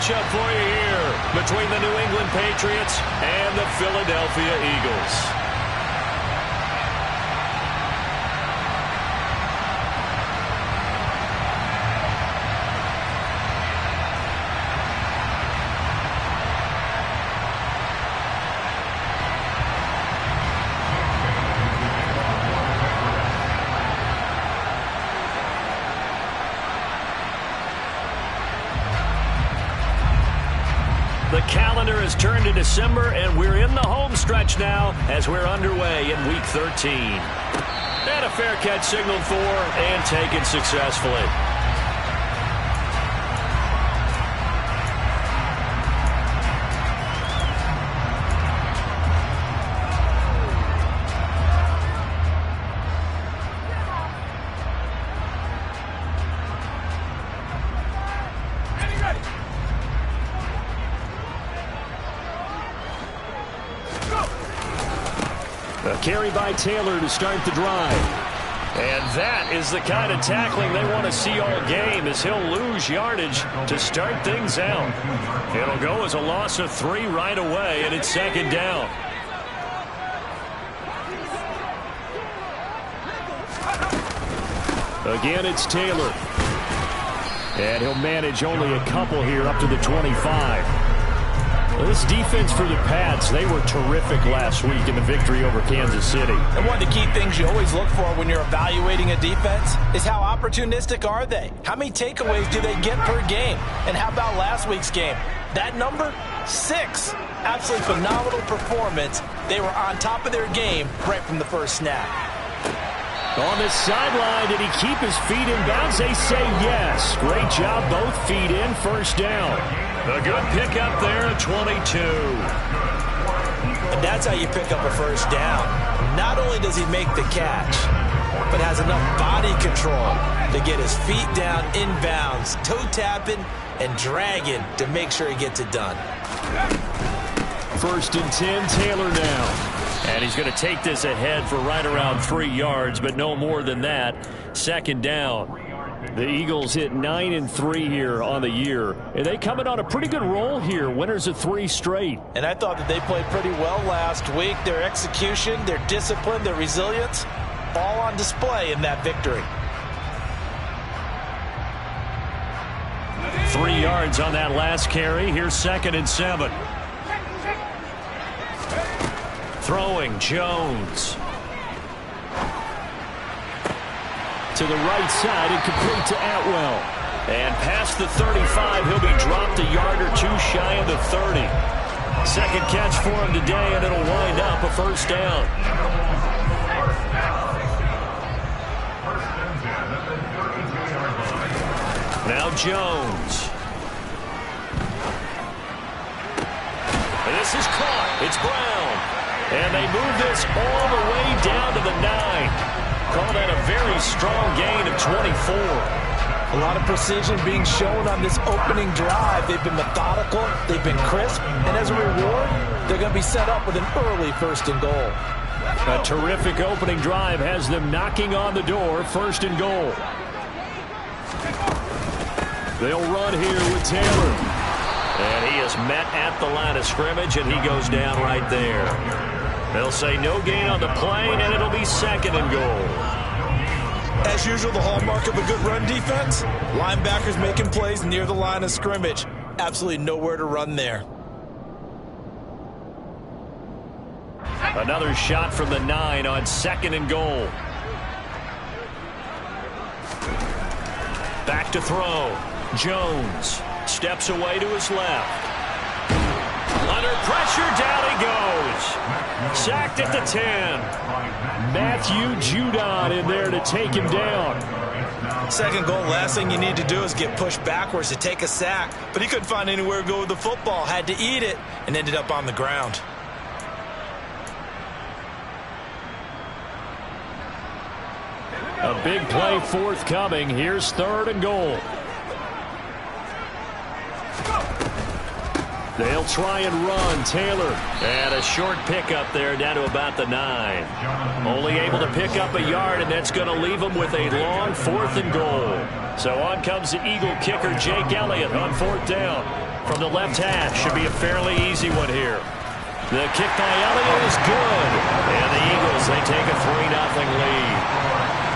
matchup for you here between the New England Patriots and the Philadelphia Eagles. The calendar has turned to December, and we're in the home stretch now as we're underway in Week 13. And a fair catch signaled for and taken successfully. A carry by Taylor to start the drive. And that is the kind of tackling they want to see all game, as he'll lose yardage to start things out. It'll go as a loss of 3 right away, and it's second down. Again, it's Taylor. And he'll manage only a couple here up to the 25. This defense for the Pats, they were terrific last week in the victory over Kansas City. And one of the key things you always look for when you're evaluating a defense is how opportunistic are they? How many takeaways do they get per game? And how about last week's game? That number? 6. Absolutely phenomenal performance. They were on top of their game right from the first snap. On the sideline, did he keep his feet in bounds? They say yes. Great job, both feet in, first down. A good pickup there at 22. And that's how you pick up a first down. Not only does he make the catch, but has enough body control to get his feet down in bounds, toe tapping and dragging to make sure he gets it done. First and 10, Taylor now. And he's going to take this ahead for right around 3 yards, but no more than that. Second down. The Eagles hit 9-3 here on the year, and they coming on a pretty good roll here. Winners of 3 straight. And I thought that they played pretty well last week. Their execution, their discipline, their resilience, all on display in that victory. 3 yards on that last carry. Here's second and 7. Throwing, Jones. To the right side and complete to Atwell. And past the 35, he'll be dropped a yard or 2 shy of the 30. Second catch for him today, and it'll wind up a first down. Now Jones. And this is caught. It's Brown. And they move this all the way down to the 9. Call that a very strong gain of 24. A lot of precision being shown on this opening drive. They've been methodical, they've been crisp, and as a reward, they're going to be set up with an early first and goal. A terrific opening drive has them knocking on the door, first and goal. They'll run here with Taylor. And he is met at the line of scrimmage, and he goes down right there. They'll say no gain on the play, and it'll be second and goal. As usual, the hallmark of a good run defense, linebackers making plays near the line of scrimmage. Absolutely nowhere to run there. Another shot from the 9 on second and goal. Back to throw. Jones steps away to his left. Under pressure, down he goes. Sacked at the 10. Matthew Judon in there to take him down. Second goal, last thing you need to do is get pushed backwards to take a sack. But he couldn't find anywhere to go with the football. Had to eat it and ended up on the ground. A big play forthcoming. Here's third and goal. They'll try and run. Taylor. And a short pickup there down to about the 9. Only able to pick up a yard, and that's going to leave them with a long 4th and goal. So on comes the Eagle kicker, Jake Elliott, on 4th down. From the left hash, should be a fairly easy one here. The kick by Elliott is good. And the Eagles, they take a 3-0 lead.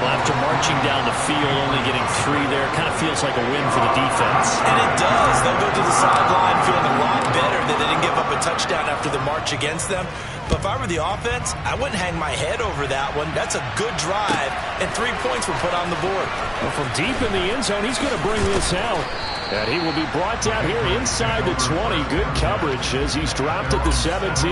Well, after marching down the field, only getting 3 there, kind of feels like a win for the defense. And it does. They'll go to the sideline feeling a lot better that they didn't give up a touchdown after the march against them. But if I were the offense, I wouldn't hang my head over that one. That's a good drive, and 3 points were put on the board. Well, from deep in the end zone, he's going to bring this out. And he will be brought down here inside the 20. Good coverage as he's dropped at the 17.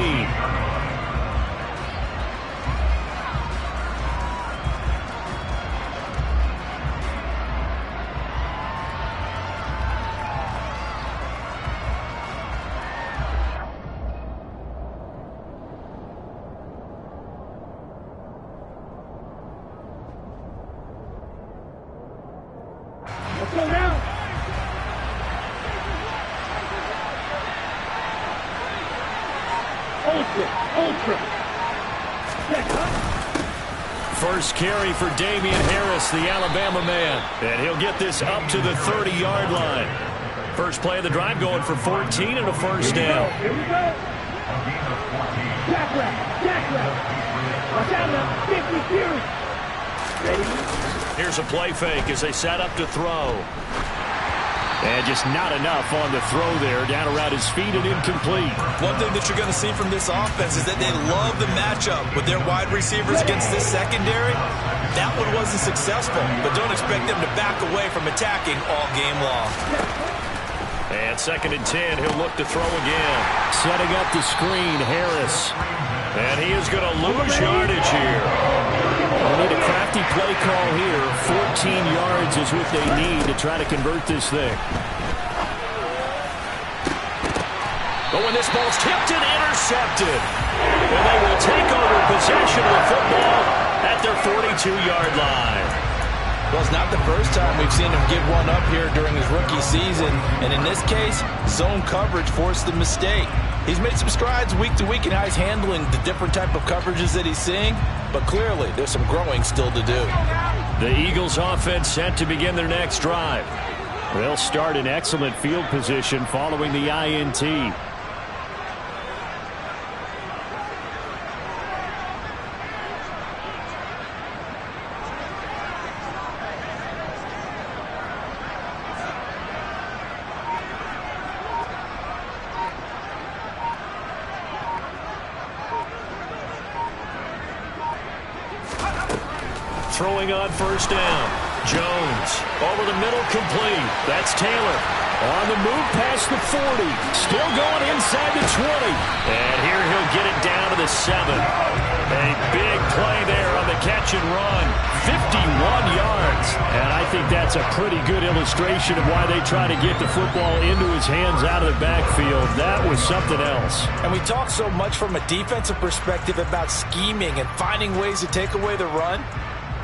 First carry for Damian Harris, the Alabama man. And he'll get this up to the 30-yard line. First play of the drive going for 14 and a first down. Here we go. Jack right. Watch out now. 50 series. Ready? Here's a play fake as they set up to throw. And just not enough on the throw there. Down around his feet and incomplete. One thing that you're going to see from this offense is that they love the matchup with their wide receivers against this secondary. That one wasn't successful, but don't expect them to back away from attacking all game long. And 2nd and 10, he'll look to throw again. Setting up the screen, Harris. And he is going to lose yardage here. They need a crafty play call here. 14 yards is what they need to try to convert this thing. But when this ball's tipped and intercepted, and they will take over possession of the football at their 42-yard line. Well, it's not the first time we've seen him give one up here during his rookie season. And in this case, zone coverage forced the mistake. He's made some strides week to week in how he's handling the different type of coverages that he's seeing. But clearly, there's some growing still to do. The Eagles offense set to begin their next drive. They'll start in excellent field position following the INT. Throwing on first down. Jones over the middle, complete. That's Taylor. On the move past the 40. Still going inside the 20. And here he'll get it down to the 7. A big play there on the catch and run. 51 yards. And I think that's a pretty good illustration of why they try to get the football into his hands out of the backfield. That was something else. And we talk so much from a defensive perspective about scheming and finding ways to take away the run.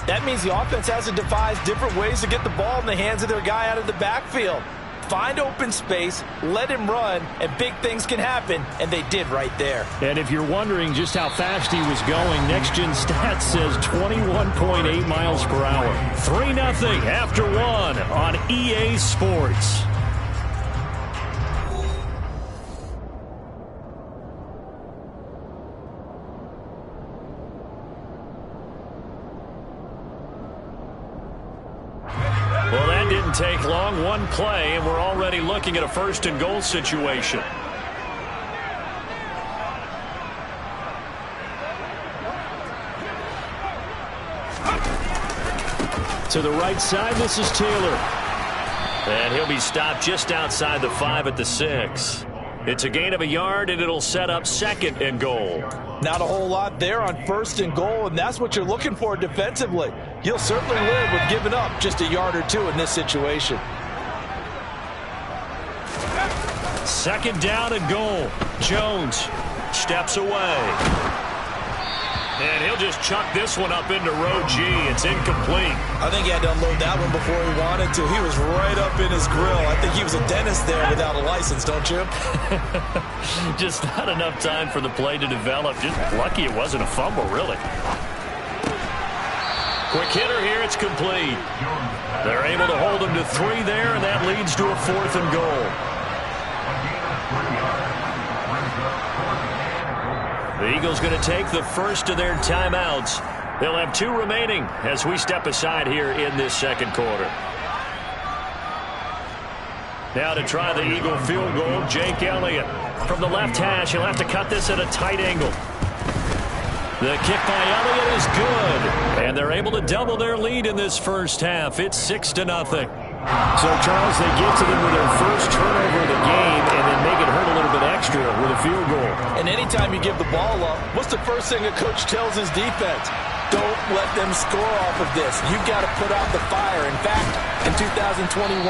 That means the offense has to devise different ways to get the ball in the hands of their guy out of the backfield. Find open space, let him run, and big things can happen, and they did right there. And if you're wondering just how fast he was going, Next Gen Stats says 21.8 miles per hour. 3-0 after 1 on EA Sports. Well, that didn't take long. One play, and we're already looking at a 1st and goal situation. To the right side, this is Taylor. And he'll be stopped just outside the 5 at the 6. It's a gain of a yard, and it'll set up 2nd and goal. Not a whole lot there on 1st and goal, and that's what you're looking for defensively. You'll certainly live with giving up just a yard or 2 in this situation. 2nd down and goal. Jones steps away. And he'll just chuck this one up into row G. It's incomplete. I think he had to unload that one before he wanted to. He was right up in his grill. I think he was a dentist there without a license, don't you? Just not enough time for the play to develop. Just lucky it wasn't a fumble, really. Quick hitter here. It's complete. They're able to hold him to 3 there, and that leads to a 4th and goal. The Eagles going to take the first of their timeouts. They'll have 2 remaining as we step aside here in this second quarter. Now to try the Eagle field goal, Jake Elliott. From the left hash, he'll have to cut this at a tight angle. The kick by Elliott is good. And they're able to double their lead in this first half. It's 6-0. So, Charles, they get to them with their first turnover of the game and then make it hurt a little bit extra with a field goal. And anytime you give the ball up, what's the first thing a coach tells his defense? Don't let them score off of this. You've got to put out the fire. In fact, in 2021,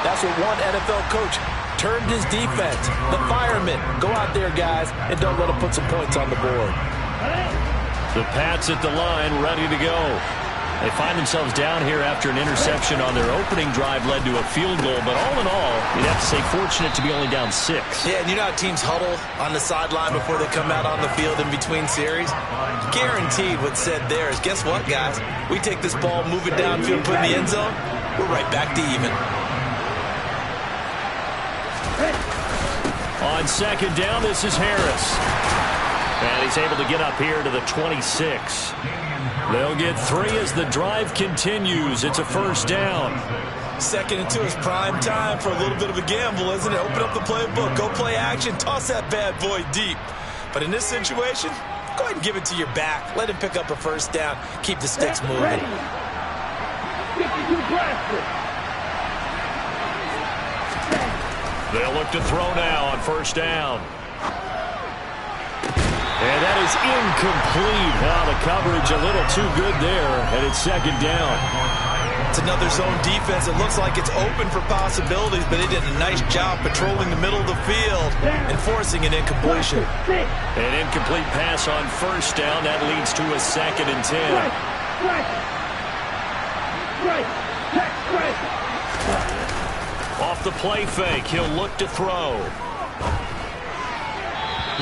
that's what one NFL coach termed his defense. The firemen. Go out there, guys, and don't let them put some points on the board. The Pats at the line, ready to go. They find themselves down here after an interception on their opening drive led to a field goal. But all in all, you'd have to say fortunate to be only down 6. Yeah, and you know how teams huddle on the sideline before they come out on the field in between series? Guaranteed what's said there is, guess what, guys? We take this ball, move it downfield, put it in the end zone, we're right back to even. On second down, this is Harris. And he's able to get up here to the 26. They'll get 3 as the drive continues. It's a first down. 2nd and 2 is prime time for a little bit of a gamble, isn't it? Open up the playbook, go play action, toss that bad boy deep. But in this situation, go ahead and give it to your back. Let him pick up a first down. Keep the sticks moving. They'll look to throw now on first down. And that is incomplete. The coverage a little too good there, and it's second down. It's another zone defense. It looks like it's open for possibilities, but they did a nice job patrolling the middle of the field and forcing an incompletion. An incomplete pass on first down. That leads to a 2nd and 10. Off the play fake, he'll look to throw.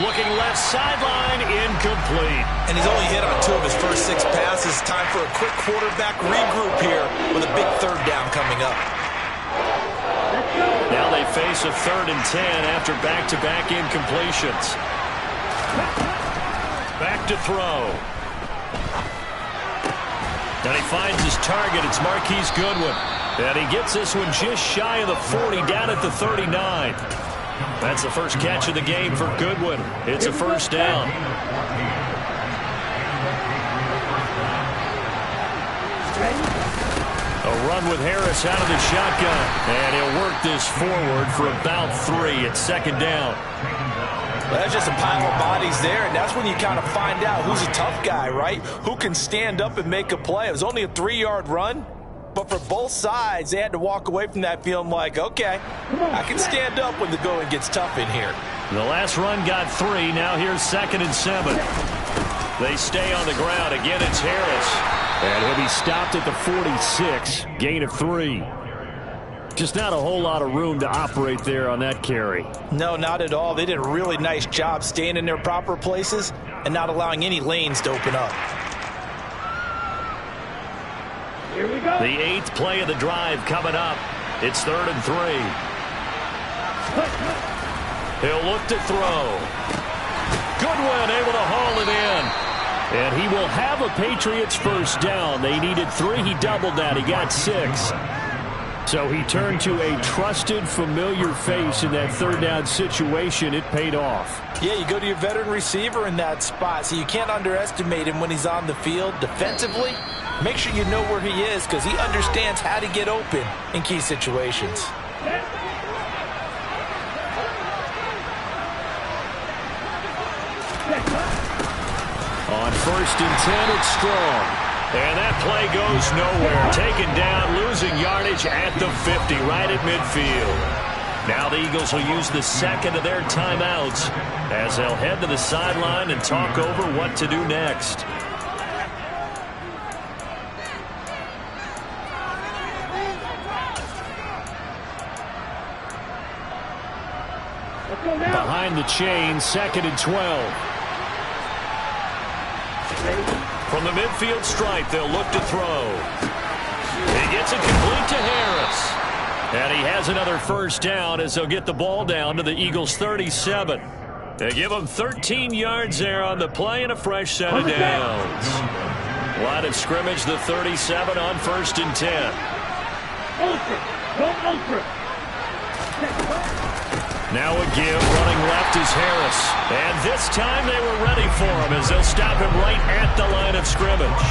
Looking left sideline, incomplete. And he's only hit on 2 of his first 6 passes. Time for a quick quarterback regroup here with a big 3rd down coming up. Now they face a 3rd and 10 after back-to-back incompletions. Back to throw. And he finds his target. It's Marquise Goodwin. And he gets this one just shy of the 40, down at the 39. That's the first catch of the game for Goodwin. It's a first down. A run with Harris out of the shotgun. And he'll work this forward for about 3. It's second down. Well, that's just a pile of bodies there, and that's when you kind of find out who's a tough guy, right? Who can stand up and make a play. It was only a 3-yard run. But for both sides, they had to walk away from that feeling like, okay, I can stand up when the going gets tough in here. The last run got 3. Now here's 2nd and 7. They stay on the ground. Again, it's Harris. And he'll be stopped at the 46. Gain of 3. Just not a whole lot of room to operate there on that carry. No, not at all. They did a really nice job staying in their proper places and not allowing any lanes to open up. Here we go. The 8th play of the drive coming up. It's 3rd and 3. He'll look to throw. Goodwin able to haul it in. And he will have a Patriots first down. They needed 3. He doubled that. He got 6. So he turned to a trusted, familiar face in that 3rd down situation. It paid off. Yeah, you go to your veteran receiver in that spot, so you can't underestimate him when he's on the field defensively. Make sure you know where he is because he understands how to get open in key situations. On 1st and 10, it's Strong. And that play goes nowhere. Taken down, losing yardage at the 50, right at midfield. Now the Eagles will use the 2nd of their timeouts as they'll head to the sideline and talk over what to do next. Behind the chain, 2nd and 12. From the midfield stripe, they'll look to throw. He gets it complete to Harris. And he has another first down as they'll get the ball down to the Eagles' 37. They give them 13 yards there on the play and a fresh set of downs. Line of scrimmage, the 37 on 1st and 10. Ultra. Go ultra. Now a give, running left is Harris. And this time they were ready for him as they'll stop him right at the line of scrimmage.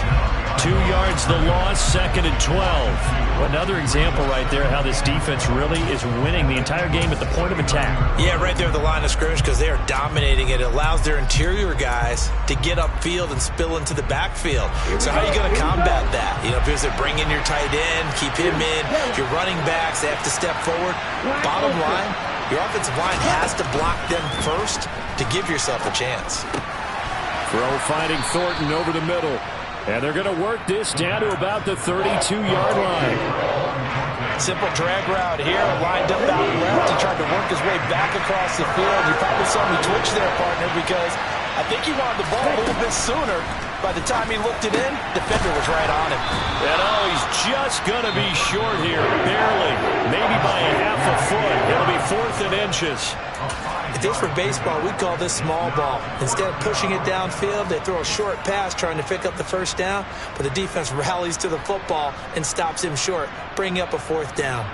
2 yards the loss, 2nd and 12. Another example right there how this defense really is winning the entire game at the point of attack. Yeah, right there at the line of scrimmage because they are dominating it. It allows their interior guys to get upfield and spill into the backfield. So how are you going to combat that? You know, because they bring in your tight end, keep him in. Your running backs, they have to step forward. Bottom line, your offensive line has to block them first to give yourself a chance. Throw finding Thornton over the middle. And they're going to work this down to about the 32-yard line. Simple drag route here, lined up out left. He tried to work his way back across the field. You probably saw me twitch there, partner, because I think he wanted the ball a little bit sooner. By the time he looked it in, defender was right on him. And he's just going to be short here, barely. Maybe by a half a foot. It'll be 4th and inches. If this were baseball, we'd call this small ball. Instead of pushing it downfield, they throw a short pass trying to pick up the first down, but the defense rallies to the football and stops him short, bringing up a 4th down.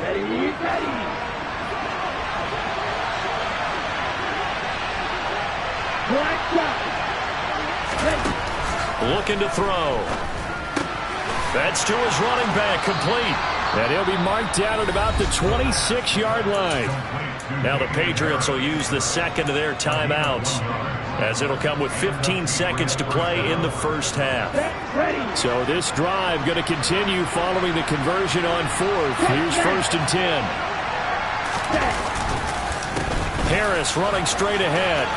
Ready, ready. Looking to throw. That's to his running back, complete. And he'll be marked down at about the 26-yard line. Now the Patriots will use the second of their timeouts, as it'll come with 15 seconds to play in the first half. So this drive going to continue following the conversion on 4th. Here's 1st and 10. Harris running straight ahead.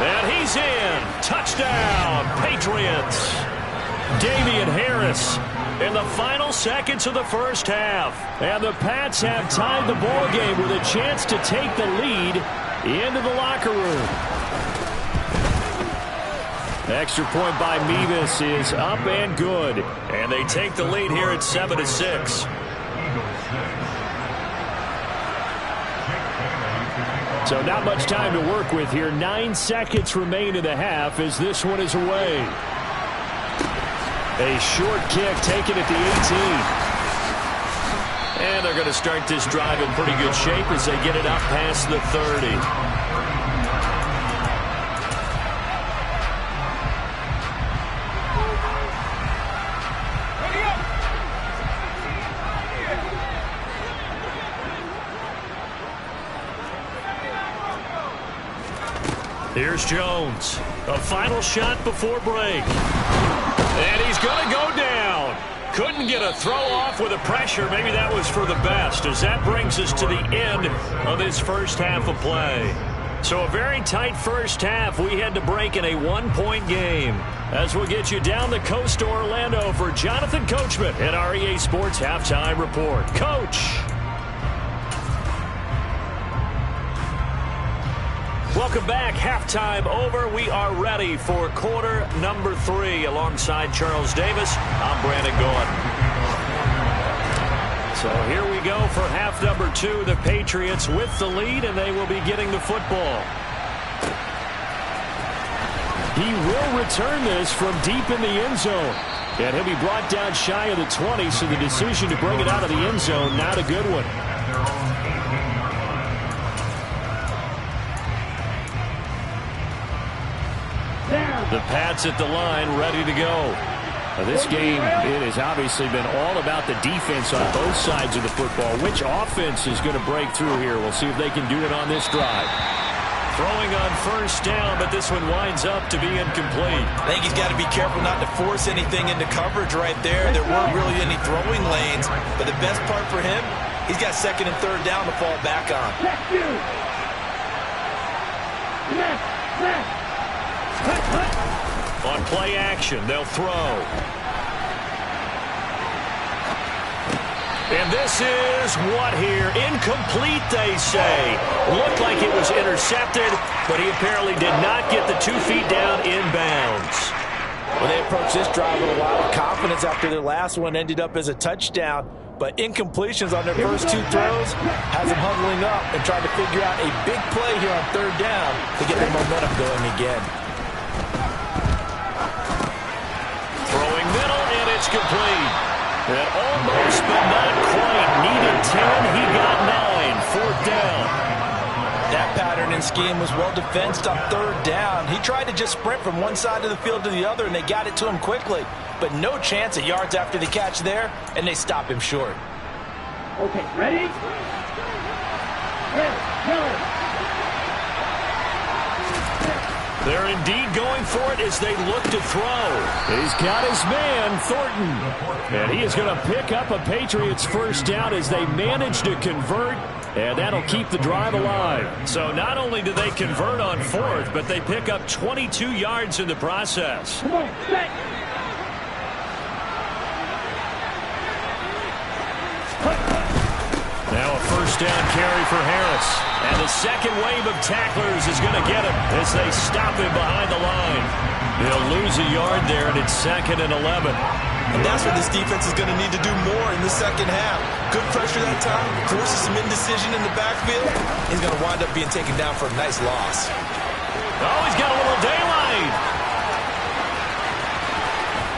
And he's in. Touchdown, Patriots. Damian Harris in the final seconds of the first half. And the Pats have tied the ball game with a chance to take the lead into the locker room. Extra point by Mevis is up and good. And they take the lead here at 7-6. So not much time to work with here. 9 seconds remain in the half as this one is away. A short kick taken at the 18. And they're going to start this drive in pretty good shape as they get it up past the 30. Here's Jones. A final shot before break. And he's going to go down. Couldn't get a throw off with the pressure. Maybe that was for the best, as that brings us to the end of this first half of play. So a very tight first half. We had to break in a 1-point game. As we'll get you down the coast to Orlando for Jonathan Coachman at our EA Sports Halftime Report. Coach. Welcome back. Halftime over. We are ready for quarter number 3. Alongside Charles Davis, I'm Brandon Gordon. So here we go for half number 2. The Patriots with the lead, and they will be getting the football. He will return this from deep in the end zone. And he'll be brought down shy of the 20, so the decision to bring it out of the end zone, not a good one. The Pats at the line, ready to go. Now this game, it has obviously been all about the defense on both sides of the football. Which offense is going to break through here? We'll see if they can do it on this drive. Throwing on first down, but this one winds up to be incomplete. I think he's got to be careful not to force anything into coverage right there. There weren't really any throwing lanes, but the best part for him, he's got 2nd and 3rd down to fall back on. On play action, they'll throw. And And this is what here? Incomplete, they say. Looked like it was intercepted, but he apparently did not get the 2 feet down inbounds. Well, they approached this drive with a lot of confidence after their last one ended up as a touchdown. But incompletions on their first 2 throws has them huddling up and trying to figure out a big play here on 3rd down to get their momentum going again. Throwing middle, and it's complete. And almost, but not quite. Needed 10, he got 9. 4th down. That pattern and scheme was well defensed on 3rd down. He tried to just sprint from one side of the field to the other, and they got it to him quickly. But no chance at yards after the catch there, and they stop him short. Okay, ready? Go. They're indeed going for it as they look to throw. He's got his man, Thornton. And he is going to pick up a Patriots 1st down as they manage to convert. And that'll keep the drive alive. So not only do they convert on 4th, but they pick up 22 yards in the process. Come on, set. Now a 1st down carry for Harris. And the second wave of tacklers is going to get him as they stop him behind the line. He'll lose a yard there, and it's 2nd and 11. And that's what this defense is going to need to do more in the second half. Good pressure that time, forces some indecision in the backfield. He's going to wind up being taken down for a nice loss. Oh, he's got a little daylight.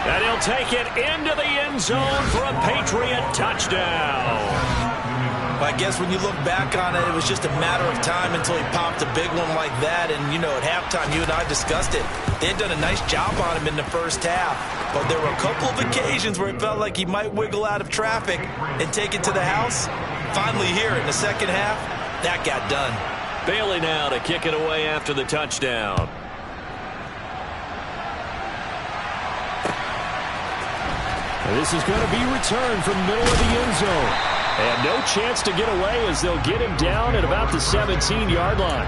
And he'll take it into the end zone for a Patriot touchdown. I guess when you look back on it, it was just a matter of time until he popped a big one like that. And, you know, at halftime, you and I discussed it. They had done a nice job on him in the first half. But there were a couple of occasions where it felt like he might wiggle out of traffic and take it to the house. Finally here in the second half, that got done. Bailey now to kick it away after the touchdown. This is going to be returned from the middle of the end zone. And no chance to get away as they'll get him down at about the 17-yard line.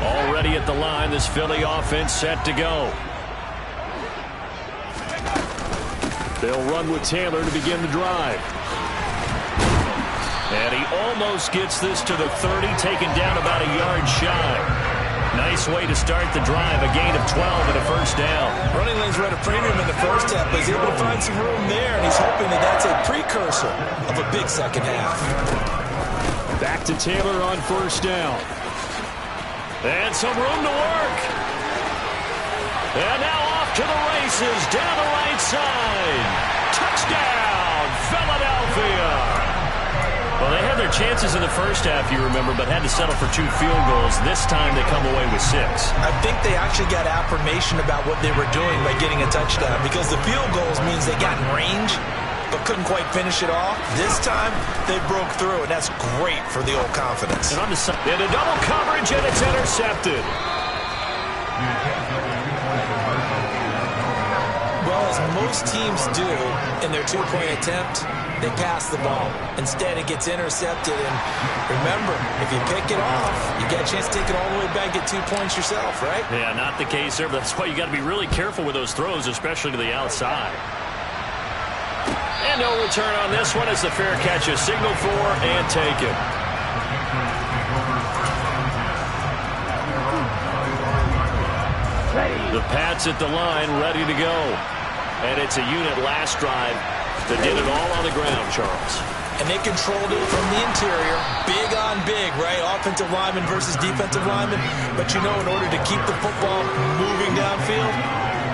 Already at the line, this Philly offense set to go. They'll run with Taylor to begin the drive. And he almost gets this to the 30, taken down about a yard shy. Nice way to start the drive, a gain of 12 and a 1st down. Running lanes were at a premium in the first half, but he's able to find some room there, and he's hoping that that's a precursor of a big second half. Back to Taylor on 1st down. And some room to work. And now off to the races, down the right side. Touchdown, Philadelphia. Well, they had their chances in the first half, you remember, but had to settle for 2 field goals. This time they come away with 6. I think they actually got affirmation about what they were doing by getting a touchdown, because the field goals means they got in range but couldn't quite finish it off. This time they broke through, and that's great for the old confidence. And on the side, into double coverage, and it's intercepted. Well, as most teams do in their 2-point attempt, they pass the ball. Instead, it gets intercepted. And remember, if you pick it off, you get a chance to take it all the way back, get 2 points yourself, right? Yeah, not the case there, but that's why you got to be really careful with those throws, especially to the outside. And no return on this one as the fair catch is signaled for and taken. The Pats at the line, ready to go. And it's a unit last drive that did it all on the ground, Charles. And they controlled it from the interior. Big on big, right? Offensive lineman versus defensive lineman. But you know, in order to keep the football moving downfield,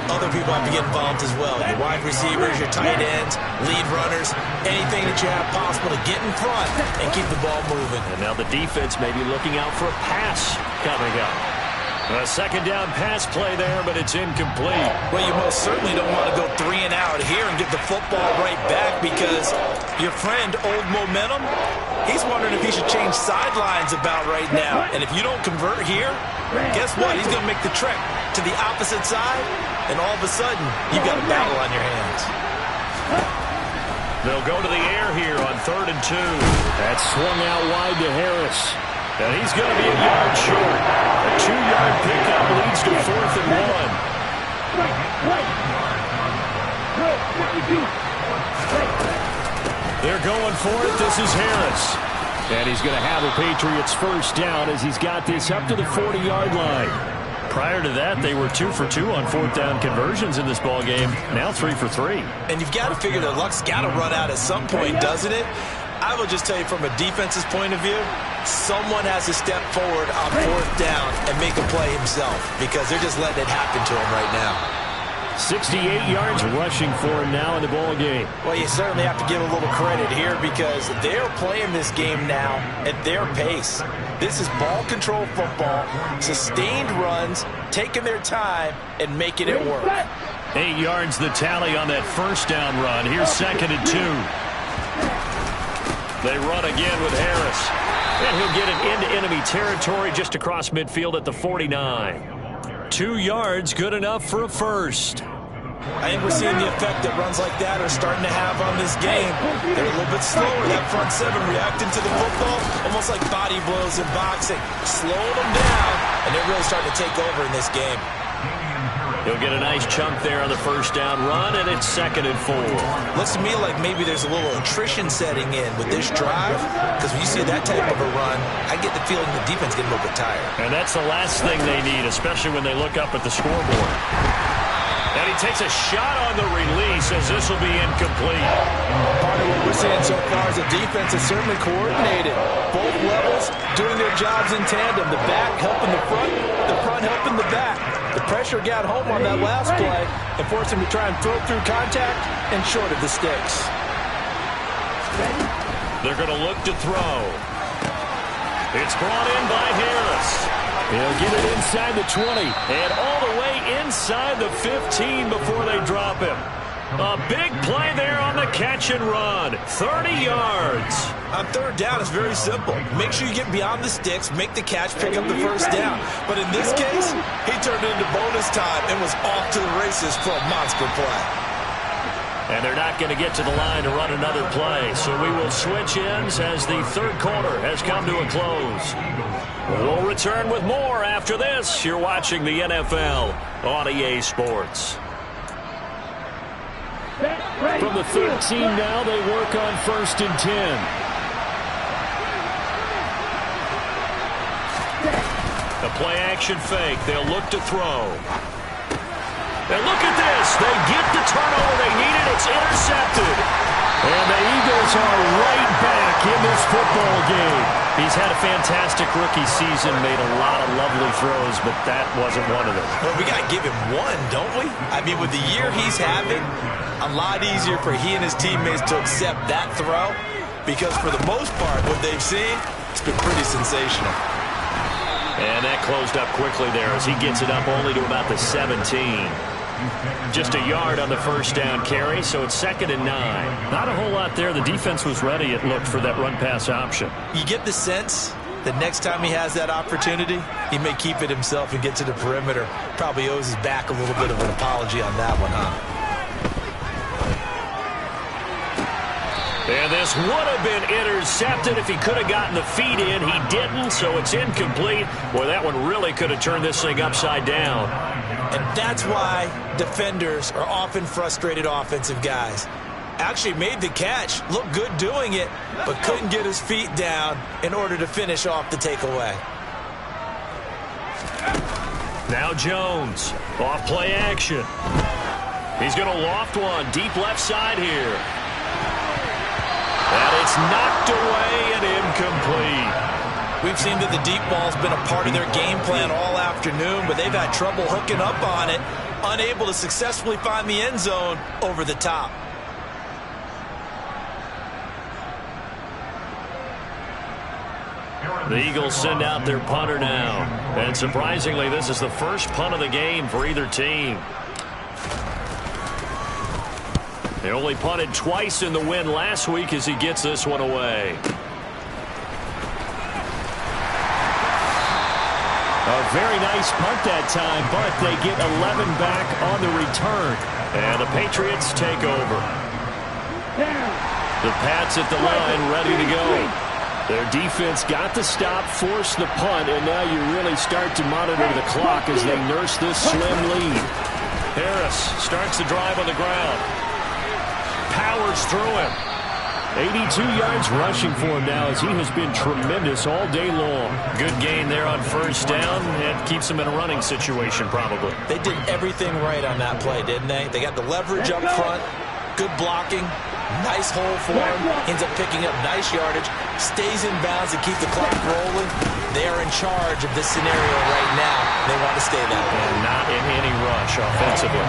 other people have to get involved as well. Your wide receivers, your tight ends, lead runners, anything that you have possible to get in front and keep the ball moving. And now the defense may be looking out for a pass coming up. A 2nd down pass play there, but it's incomplete. Well, you most certainly don't want to go 3 and out here and get the football right back, because your friend, Old Momentum, he's wondering if he should change sidelines about right now. And if you don't convert here, guess what? He's going to make the trek to the opposite side, and all of a sudden, you've got a battle on your hands. They'll go to the air here on 3rd and 2. That's swung out wide to Harris. And he's going to be a yard short. A 2-yard pickup leads to 4th and 1. This is Harris. And he's going to have a Patriots first down as he's got this up to the 40-yard line. Prior to that, they were 2 for 2 on fourth down conversions in this ball game. Now 3 for 3. And you've got to figure their luck's got to run out at some point, doesn't it? I will just tell you from a defense's point of view, someone has to step forward on fourth down and make a play himself because they're just letting it happen to him right now. 68 yards rushing for him now in the ball game. Well, you certainly have to give a little credit here because they're playing this game now at their pace. This is ball control football, sustained runs, taking their time and making it work. 8 yards the tally on that first down run. Here's 2nd and 2. They run again with Harris. And he'll get it into enemy territory just across midfield at the 49. 2 yards, good enough for a first. I think we're seeing the effect that runs like that are starting to have on this game. They're a little bit slower. That front seven reacting to the football, almost like body blows in boxing. Slowing them down, and they're really starting to take over in this game. He'll get a nice chunk there on the first down run, and it's 2nd and 4. Looks to me like maybe there's a little attrition setting in with this drive, because when you see that type of a run, I get the feeling the defense getting a little bit tired. And that's the last thing they need, especially when they look up at the scoreboard. And he takes a shot on the release as this will be incomplete. Part of what we're seeing so far is the defense is certainly coordinated. Both levels doing their jobs in tandem. The back helping the front helping the back. The pressure got home on that last play and forced him to try and throw through contact and short of the sticks. They're going to look to throw. It's brought in by Harris. He'll get it inside the 20 and all the way inside the 15 before they drop him. A big play there on the catch and run. 30 yards. On third down, it's very simple. Make sure you get beyond the sticks, make the catch, pick up the first down. But in this case, he turned it into bonus time and was off to the races for a monster play. And they're not going to get to the line to run another play. So we will switch ends as the third quarter has come to a close. We'll return with more after this. You're watching the NFL on EA Sports. From the 13 now, they work on 1st and 10. A play-action fake. They'll look to throw. And look at this. They get the turnover they needed. It's intercepted. And the Eagles are right back in this football game. He's had a fantastic rookie season, made a lot of lovely throws, but that wasn't one of them. Well, we got to give him one, don't we? I mean, with the year he's having, a lot easier for he and his teammates to accept that throw because for the most part, what they've seen, it's been pretty sensational. And that closed up quickly there as he gets it up only to about the 17. Just a yard on the first down carry, so it's 2nd and 9. Not a whole lot there. The defense was ready, it looked, for that run-pass option. You get the sense that next time he has that opportunity, he may keep it himself and get to the perimeter. Probably owes his back a little bit of an apology on that one, huh? And this would have been intercepted if he could have gotten the feet in. He didn't, so it's incomplete. Boy, that one really could have turned this thing upside down. And that's why defenders are often frustrated offensive guys. Actually made the catch, looked good doing it, but couldn't get his feet down in order to finish off the takeaway. Now Jones, off play action. He's going to loft one, deep left side here. And it's knocked away and incomplete. We've seen that the deep ball's been a part of their game plan all afternoon, but they've had trouble hooking up on it, unable to successfully find the end zone over the top. The Eagles send out their punter now. And surprisingly, this is the first punt of the game for either team. They only punted twice in the win last week as he gets this one away. A very nice punt that time, but they get 11 back on the return. And the Patriots take over. The Pats at the line, ready to go. Their defense got the stop, forced the punt, and now you really start to monitor the clock as they nurse this slim lead. Harris starts the drive on the ground. Powers through him. 82 yards rushing for him now, as he has been tremendous all day long. Good gain there on first down. It keeps him in a running situation, probably. They did everything right on that play, didn't they? They got the leverage up front, good blocking, nice hole for him, ends up picking up nice yardage, stays in bounds to keep the clock rolling. They are in charge of this scenario right now. They want to stay that way. And not in any rush offensively.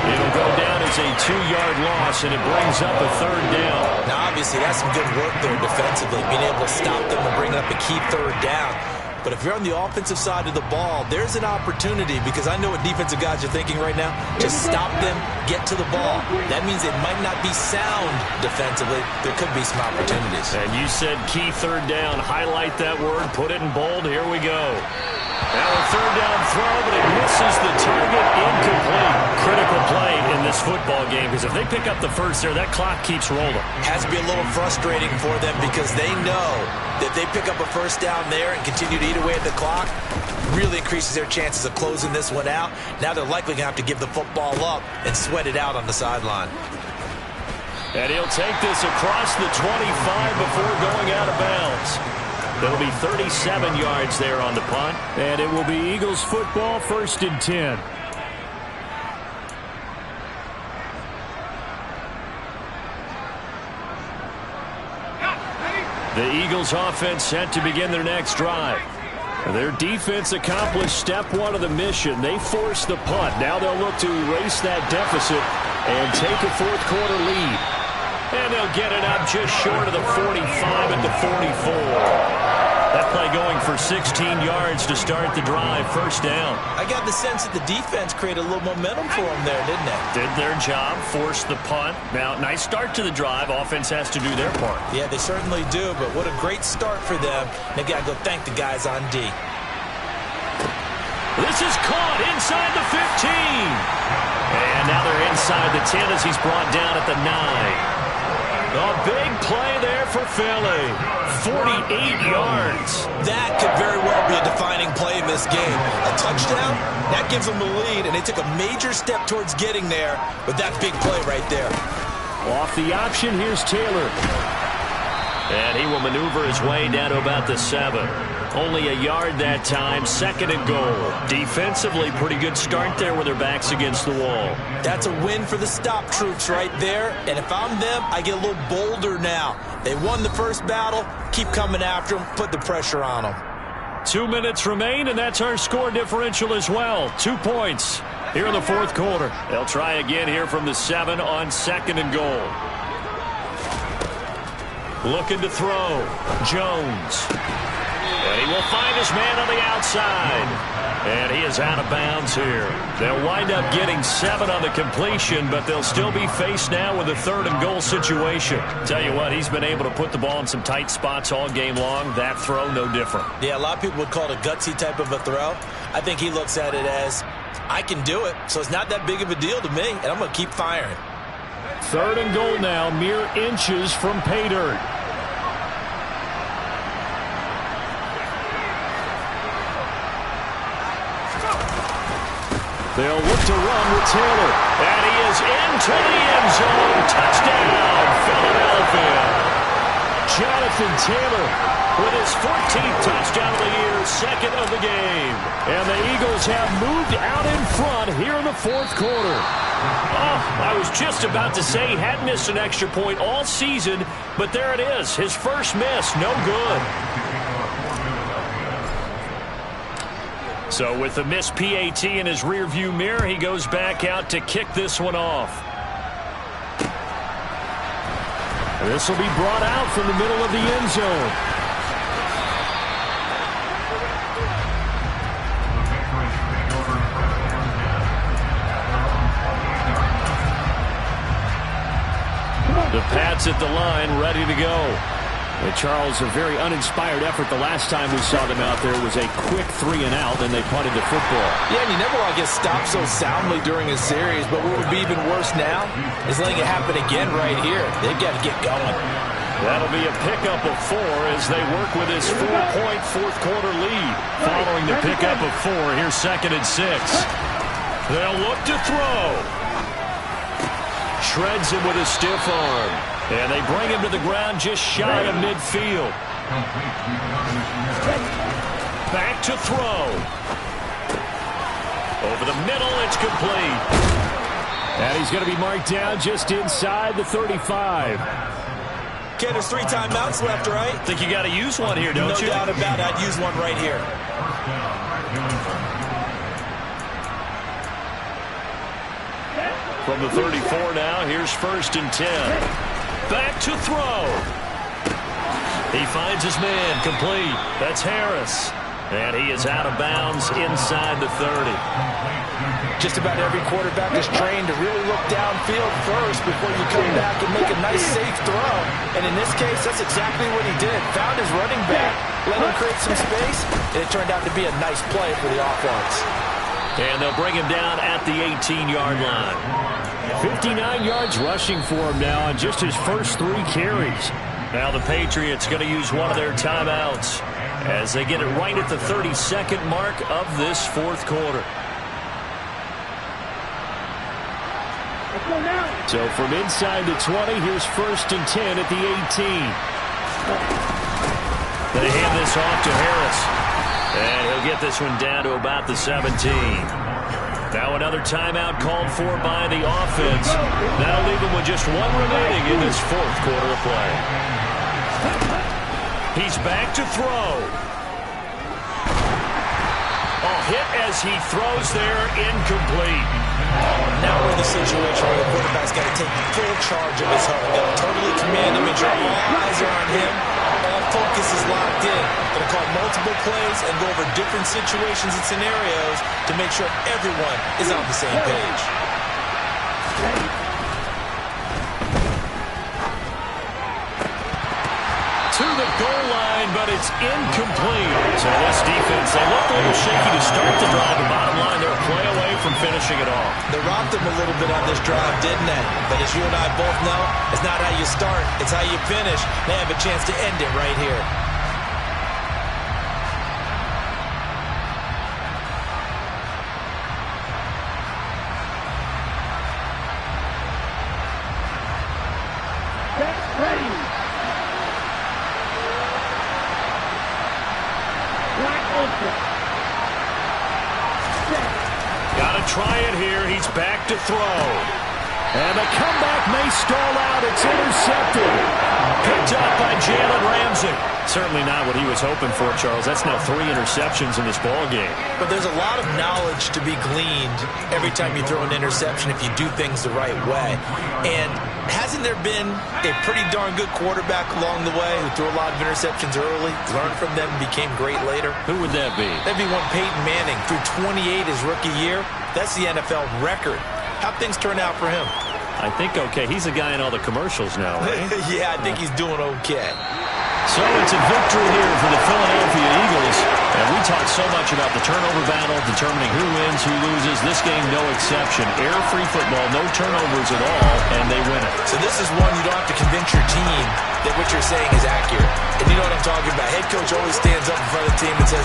It'll go down as a 2-yard loss, and it brings up a third down. Now, obviously, that's some good work there defensively, being able to stop them and bring up a key third down. But if you're on the offensive side of the ball, there's an opportunity, because I know what defensive guys are thinking right now. Just stop them, get to the ball. That means it might not be sound defensively. There could be some opportunities. And you said key third down. Highlight that word. Put it in bold. Here we go. Now a third down throw, but it misses the target. Incomplete. Critical play in this football game, because if they pick up the first there, that clock keeps rolling. Has to be a little frustrating for them, because they know that if they pick up a first down there and continue to eat away at the clock, really increases their chances of closing this one out. Now they're likely going to have to give the football up and sweat it out on the sideline. And he'll take this across the 25 before going out of bounds. There'll be 37 yards there on the punt. And it will be Eagles football, 1st and 10. The Eagles offense set to begin their next drive. Their defense accomplished step 1 of the mission. They forced the punt. Now they'll look to erase that deficit and take a fourth-quarter lead. And they'll get it up just short of the 45 at the 44. That play going for 16 yards to start the drive. First down. I got the sense that the defense created a little momentum for them there, didn't they? Did their job, forced the punt. Now, nice start to the drive. Offense has to do their part. Yeah, they certainly do, but what a great start for them. They got to go thank the guys on D. This is caught inside the 15. And now they're inside the 10 as he's brought down at the 9. A big play there for Philly. 48 yards. That could very well be a defining play in this game. A touchdown, that gives them the lead, and they took a major step towards getting there with that big play right there. Off the option, here's Taylor. And he will maneuver his way down to about the 7. Only a yard that time, 2nd and goal. Defensively, pretty good start there with their backs against the wall. That's a win for the stop troops right there. And if I'm them, I get a little bolder now. They won the first battle. Keep coming after them. Put the pressure on them. 2 minutes remain, and that's our score differential as well. 2 points here in the fourth quarter. They'll try again here from the 7 on 2nd and goal. Looking to throw. Jones. And he will find his man on the outside. And he is out of bounds here. They'll wind up getting 7 on the completion, but they'll still be faced now with a 3rd and goal situation. Tell you what, he's been able to put the ball in some tight spots all game long. That throw, no different. Yeah, a lot of people would call it a gutsy type of a throw. I think he looks at it as, I can do it, so it's not that big of a deal to me, and I'm going to keep firing. 3rd and goal now, mere inches from pay dirt. They'll look to run with Taylor. And he is into the end zone. Touchdown, Philadelphia. Jonathan Taylor with his 14th touchdown of the year, 2nd of the game. And the Eagles have moved out in front here in the fourth quarter. Oh, I was just about to say he hadn't missed an extra point all season, but there it is. His first miss, no good. So with the missed PAT in his rearview mirror, he goes back out to kick this one off. This will be brought out from the middle of the end zone. The Pats at the line, ready to go. And Charles, a very uninspired effort the last time we saw them out there was a quick 3 and out, and they punted the football. Yeah, and you never want to get stopped so soundly during a series, but what would be even worse now is letting it happen again right here. They've got to get going. That'll be a pickup of 4 as they work with his 4-point fourth quarter lead. Following the pickup of 4, here's 2nd and 6. They'll look to throw. Shreds him with a stiff arm. And they bring him to the ground just shy of midfield. Back to throw. Over the middle, it's complete. And he's going to be marked down just inside the 35. Okay, there's 3 timeouts left, right? Think you got to use one here, don't you? No doubt about it. I'd use one right here. From the 34 now, here's 1st and 10. Back to throw. He finds his man, complete. That's Harris. And he is out of bounds inside the 30. Just about every quarterback is trained to really look downfield first before you come back and make a nice, safe throw. And in this case, that's exactly what he did. Found his running back, let him create some space, and it turned out to be a nice play for the offense. And they'll bring him down at the 18-yard line. 59 yards rushing for him now on just his first 3 carries. Now the Patriots going to use one of their timeouts as they get it right at the 32nd mark of this 4th quarter. So from inside the 20, here's 1st and 10 at the 18. They hand this off to Harris. And he'll get this one down to about the 17. Now another timeout called for by the offense. That'll leave him with just 1 remaining in this 4th quarter of play. He's back to throw. A hit as he throws there, incomplete. Now we're in the situation where the quarterback's got to take full charge of his home. Got to totally command him, make sure all eyes are on him. All focus is locked in. Going to call multiple plays and go over different situations and scenarios to make sure everyone is on the same page. To the goal line, but it's incomplete. So this defense, they look a little shaky to start the drive. The bottom line, they're a play away from finishing it off. They rocked him a little bit on this drive, didn't they? But as you and I both know, it's not how you start, it's how you finish. They have a chance to end it right here. Got to try it here. He's back to throw. And the comeback may stall out. It's intercepted. Picked up by Jalen Ramsey. Certainly not what he was hoping for, Charles. That's now 3 interceptions in this ball game. But there's a lot of knowledge to be gleaned every time you throw an interception if you do things the right way. And hasn't there been a pretty darn good quarterback along the way who threw a lot of interceptions early, learned from them, and became great later? Who would that be? That'd be one Peyton Manning. Threw 28 his rookie year. That's the NFL record. How'd things turn out for him? I think okay. He's a guy in all the commercials now, right? Yeah, I think he's doing okay. So it's a victory here for the Philadelphia Eagles. And we talked so much about the turnover battle, determining who wins, who loses. This game, no exception. Air-free football, no turnovers at all, and they win it. So this is one you don't have to convince your team that what you're saying is accurate. And you know what I'm talking about. Head coach always stands up in front of the team and says,